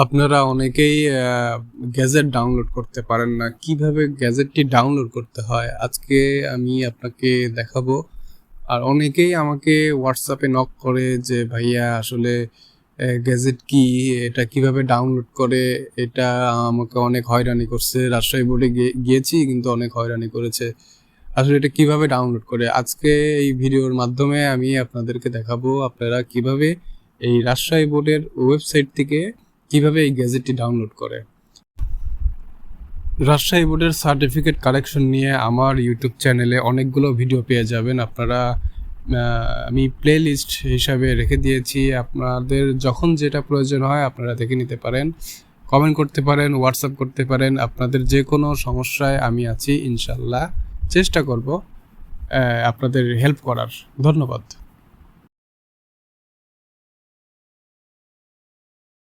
আপনারা অনেকেই gadget download করতে পারেন না। কিভাবে গ্যাজেটটি ডাউনলোড করতে হয় আজকে আমি আপনাকে দেখাবো। আর অনেকেই আমাকে হোয়াটসঅ্যাপে নক করে যে ভাইয়া আসলে গ্যাজেট কি, এটা কিভাবে ডাউনলোড করে, এটা আমাকে অনেক হয়রানি করছে। রাজশাহী বোর্ডে গিয়েছি কিন্তু অনেক হয়রানি করেছে। আসলে এটা কিভাবে ডাউনলোড করে আজকে এই ভিডিওর মাধ্যমে আমি আপনাদেরকে দেখাবো আপনারা কিভাবে এই রাজশাহী বোর্ডের ওয়েবসাইট থেকে কিভাবে এই গ্যাজেটটি ডাউনলোড করে। রাজশাহী বোর্ডের সার্টিফিকেট কালেকশন নিয়ে আমার ইউটিউব চ্যানেলে অনেকগুলো ভিডিও পেয়ে যাবেন আপনারা। আমি প্লে লিস্ট হিসাবে রেখে দিয়েছি, আপনাদের যখন যেটা প্রয়োজন হয় আপনারা দেখে নিতে পারেন, কমেন্ট করতে পারেন, হোয়াটসঅ্যাপ করতে পারেন। আপনাদের যে কোনো সমস্যায় আমি আছি, ইনশাল্লাহ চেষ্টা করব আপনাদের হেল্প করার। ধন্যবাদ।